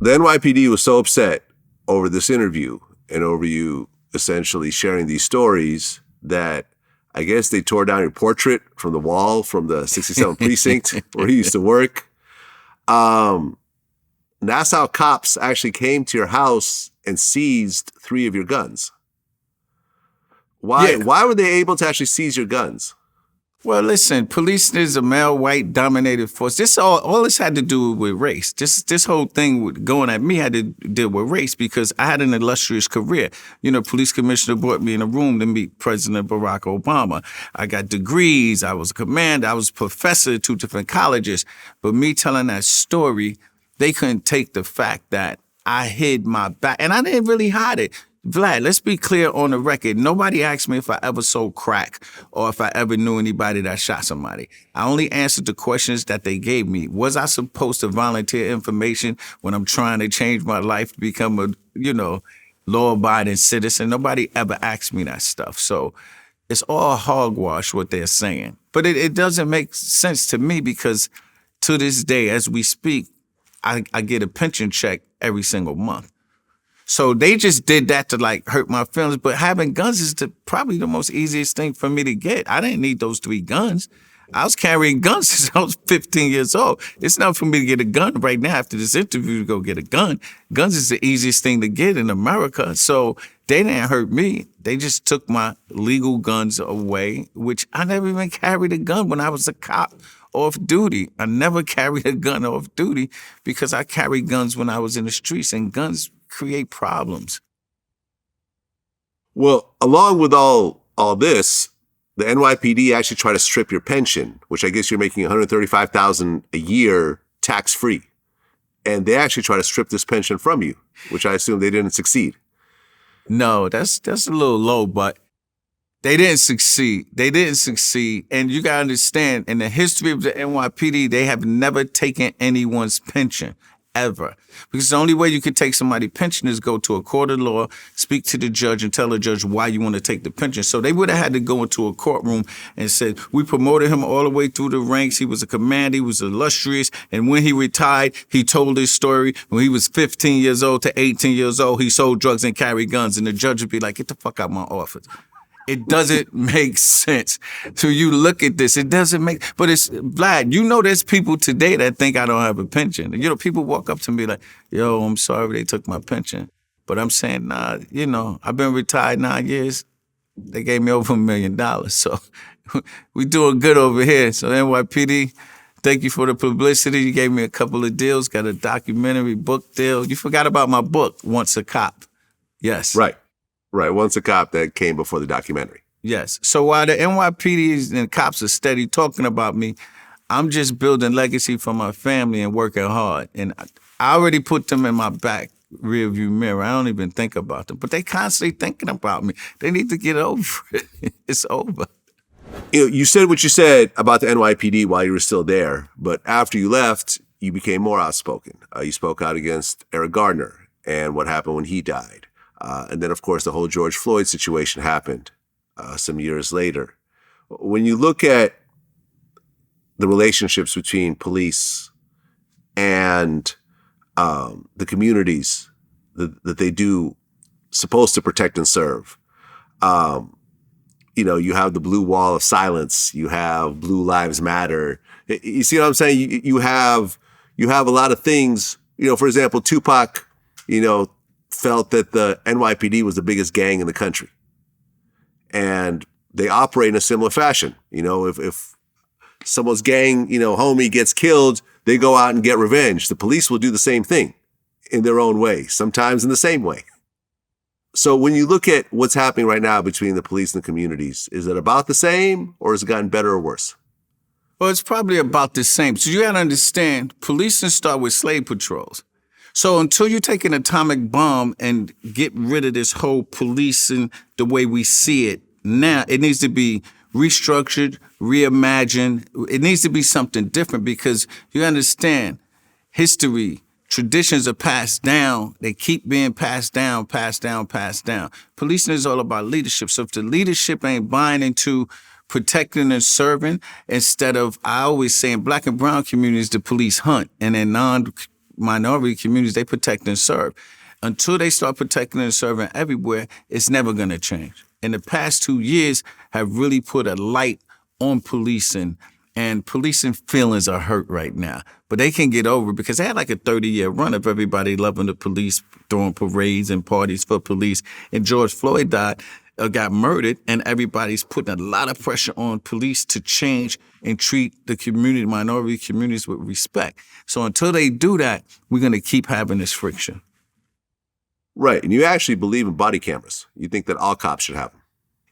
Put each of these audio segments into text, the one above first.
The NYPD was so upset over this interview and over you essentially sharing these stories that I guess they tore down your portrait from the wall from the 67th precinct where he used to work. And that's how cops actually came to your house and seized 3 of your guns. Why were they able to actually seize your guns? Well, listen, police is a male, white, dominated force. This all this had to do with race. This whole thing with going at me had to deal with race because I had an illustrious career. You know, police commissioner brought me in a room to meet President Barack Obama. I got degrees. I was a commander. I was a professor at 2 different colleges. But me telling that story, they couldn't take the fact that I hid my back. And I didn't really hide it. Vlad, let's be clear on the record. Nobody asked me if I ever sold crack or if I ever knew anybody that shot somebody. I only answered the questions that they gave me. Was I supposed to volunteer information when I'm trying to change my life to become a, law-abiding citizen? Nobody ever asked me that stuff. So it's all hogwash what they're saying. But it doesn't make sense to me because to this day, as we speak, I get a pension check every single month. So they just did that to hurt my feelings. But having guns is probably the most easiest thing for me to get. I didn't need those 3 guns. I was carrying guns since I was 15 years old. It's not for me to get a gun right now after this interview to go get a gun. Guns is the easiest thing to get in America. So they didn't hurt me. They just took my legal guns away, which I never even carried a gun when I was a cop off duty. I never carried a gun off duty because I carried guns when I was in the streets, and guns create problems. Well, along with all this, the NYPD actually tried to strip your pension, which I guess you're making $135,000 a year tax-free. And they actually tried to strip this pension from you, which I assume they didn't succeed. No, that's a little low, but they didn't succeed. And you got to understand, in the history of the NYPD, they have never taken anyone's pension, ever. Because the only way you could take somebody's pension is go to a court of law, speak to the judge, and tell the judge why you want to take the pension. So they would have had to go into a courtroom and said, we promoted him all the way through the ranks. He was a commander. He was illustrious. And when he retired, he told his story. When he was 15 years old to 18 years old, he sold drugs and carried guns. And the judge would be like, get the fuck out of my office. It doesn't make sense. So you look at this, it doesn't make, but it's, Vlad, there's people today that think I don't have a pension. People walk up to me like, yo, I'm sorry they took my pension. But I'm saying, nah, I've been retired 9 years. They gave me over $1 million. So we doing good over here. So NYPD, thank you for the publicity. You gave me a couple of deals, got a documentary book deal. You forgot about my book, Once a Cop. Yes. Right. Once a Cop, that came before the documentary. Yes. So while the NYPD and cops are steady talking about me, I'm just building legacy for my family and working hard. And I already put them in my back rearview mirror. I don't even think about them. But they constantly thinking about me. They need to get over it. It's over. You said what you said about the NYPD while you were still there. But after you left, you became more outspoken. You spoke out against Eric Garner and what happened when he died. And then, of course, the whole George Floyd situation happened some years later. When you look at the relationships between police and the communities that they do supposed to protect and serve, you have the blue wall of silence. You have Blue Lives Matter. You see what I'm saying? You have a lot of things. For example, Tupac, felt that the NYPD was the biggest gang in the country. And they operate in a similar fashion. If someone's gang, homie gets killed, they go out and get revenge. The police will do the same thing in their own way, sometimes in the same way. So when you look at what's happening right now between the police and the communities, is it about the same or has it gotten better or worse? Well, it's probably about the same. So you got to understand, policing start with slave patrols. So until you take an atomic bomb and get rid of this whole policing the way we see it now, it needs to be restructured, reimagined. It needs to be something different because you understand history, traditions are passed down. They keep being passed down. Policing is all about leadership. So if the leadership ain't buying into protecting and serving, instead of, I always say in Black and brown communities, the police hunt, and in minority communities, they protect and serve. Until they start protecting and serving everywhere, it's never going to change. And the past 2 years have really put a light on policing, and policing feelings are hurt right now. But they can get over it because they had like a 30-year run of everybody loving the police, throwing parades and parties for police. And George Floyd got murdered, and everybody's putting a lot of pressure on police to change and treat the community, minority communities, with respect. So until they do that, we're going to keep having this friction. Right. And you actually believe in body cameras. You think that all cops should have them.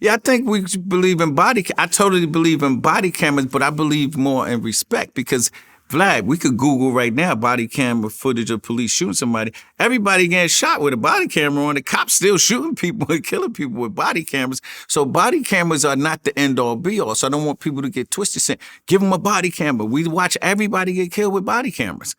Yeah, I think we believe in I totally believe in body cameras, but I believe more in respect because, Vlad, we could Google right now body camera footage of police shooting somebody. Everybody getting shot with a body camera on. The cops still shooting people and killing people with body cameras. So body cameras are not the end-all, be-all. So I don't want people to get twisted saying, give them a body camera. We watch everybody get killed with body cameras.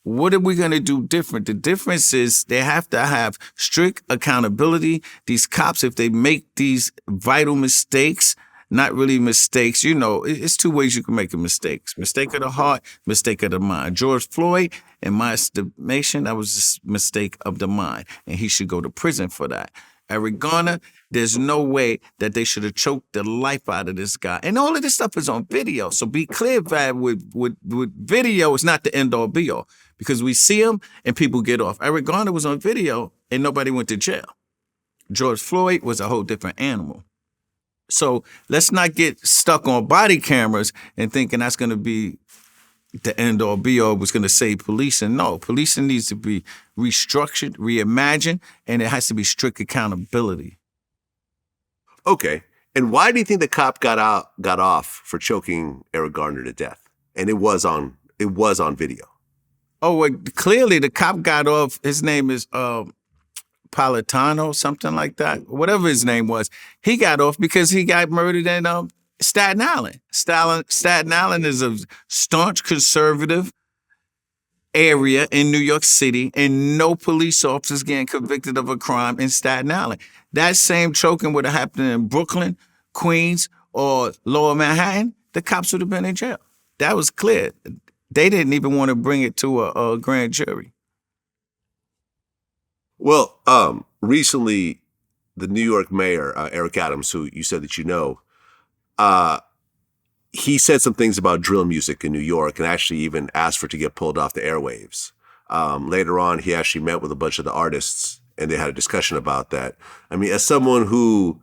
What are we going to do different? The difference is they have to have strict accountability. These cops, if they make these vital mistakes, not really mistakes, it's two ways you can make a mistake. Mistake of the heart, mistake of the mind. George Floyd, in my estimation, that was just mistake of the mind, and he should go to prison for that. Eric Garner, there's no way that they should have choked the life out of this guy. And all of this stuff is on video. So be clear, Vlad, with video, it's not the end-all, be-all. Because we see him and people get off. Eric Garner was on video and nobody went to jail. George Floyd was a whole different animal. So let's not get stuck on body cameras and thinking that's going to be the end all be all, was going to save policing. No, policing needs to be restructured, reimagined, and it has to be strict accountability. Okay. And why do you think the cop got off for choking Eric Garner to death? And it was on video. Oh, well, clearly the cop got off. His name is Politano, something like that. Whatever his name was. He got off because he got murdered in Staten Island. Staten Island is a staunch conservative area in New York City, and no police officers getting convicted of a crime in Staten Island. That same choking would have happened in Brooklyn, Queens, or Lower Manhattan. The cops would have been in jail. That was clear. They didn't even want to bring it to a grand jury. Well, recently, the New York mayor, Eric Adams, who you said that he said some things about drill music in New York and actually even asked for it to get pulled off the airwaves. Later on, he actually met with a bunch of the artists and they had a discussion about that. I mean, as someone who,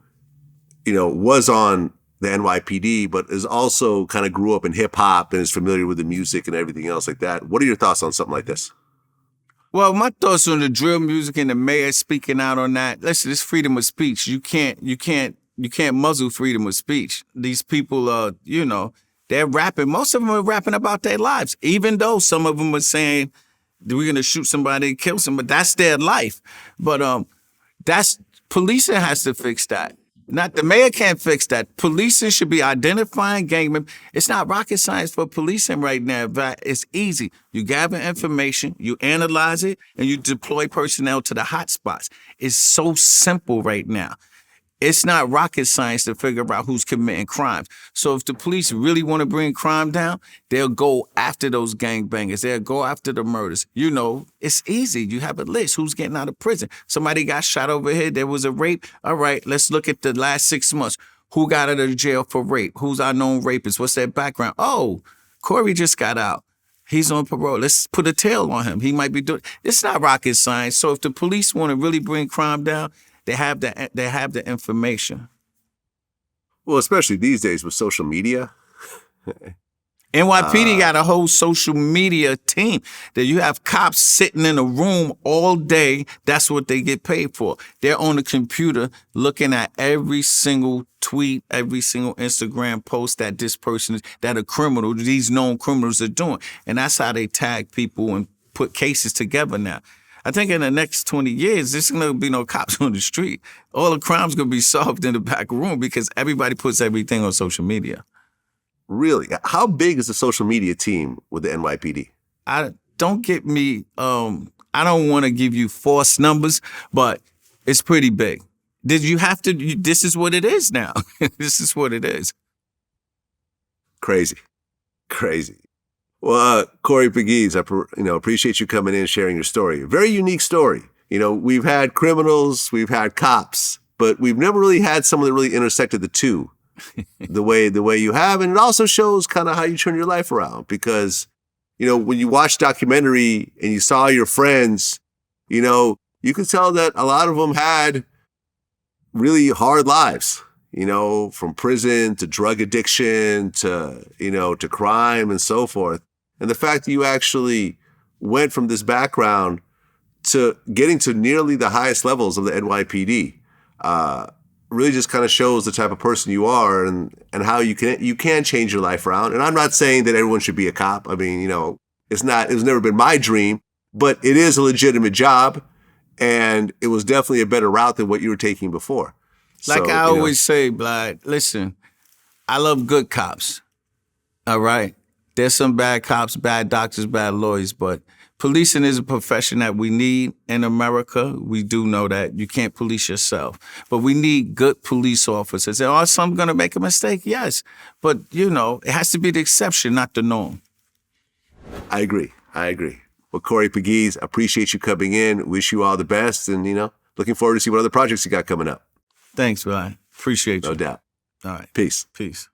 was on the NYPD, but is also kind of grew up in hip hop and is familiar with the music and everything else like that. What are your thoughts on something like this? Well, my thoughts on the drill music and the mayor speaking out on that. Listen, it's freedom of speech. You can't muzzle freedom of speech. These people are, they're rapping. Most of them are rapping about their lives, even though some of them are saying we're going to shoot somebody and kill somebody. That's their life. But policing has to fix that. Not the mayor can't fix that. Policing should be identifying gang members. It's not rocket science for policing right now, but it's easy. You gather information, you analyze it, and you deploy personnel to the hot spots. It's so simple right now. It's not rocket science to figure out who's committing crimes. So if the police really want to bring crime down, they'll go after those gangbangers. They'll go after the murders. It's easy. You have a list. Who's getting out of prison? Somebody got shot over here. There was a rape. All right, let's look at the last 6 months. Who got out of jail for rape? Who's our known rapist? What's their background? Oh, Corey just got out. He's on parole. Let's put a tail on him. He might be doing. It's not rocket science. So if the police want to really bring crime down, they have the information. Well, especially these days with social media. NYPD got a whole social media team that you have cops sitting in a room all day. That's what they get paid for. They're on the computer looking at every single tweet, every single Instagram post that this person is, that a criminal, these known criminals are doing. And that's how they tag people and put cases together now. I think in the next 20 years, there's going to be no cops on the street. All the crime's going to be solved in the back room because everybody puts everything on social media. Really? How big is the social media team with the NYPD? Don't get me, I don't want to give you false numbers, but it's pretty big. This is what it is now. This is what it is. Crazy. Well, Corey Pegues, appreciate you coming in and sharing your story. Very unique story. We've had criminals, we've had cops, but we've never really had someone that really intersected the two the way you have. And it also shows kind of how you turn your life around because, when you watch documentary and you saw your friends, you could tell that a lot of them had really hard lives, from prison to drug addiction to crime and so forth. And the fact that you actually went from this background to getting to nearly the highest levels of the NYPD, really just kind of shows the type of person you are and how you can change your life around. And I'm not saying that everyone should be a cop. I mean, it was never been my dream, but it is a legitimate job. And it was definitely a better route than what you were taking before. Like I always say, Blythe, listen, I love good cops. All right. There's some bad cops, bad doctors, bad lawyers, but policing is a profession that we need in America. We do know that. You can't police yourself. But we need good police officers. Are some going to make a mistake? Yes. But, it has to be the exception, not the norm. I agree. Well, Corey Pegues, appreciate you coming in. Wish you all the best. And, looking forward to see what other projects you got coming up. Thanks, Ryan. Appreciate you. No doubt. All right. Peace. Peace.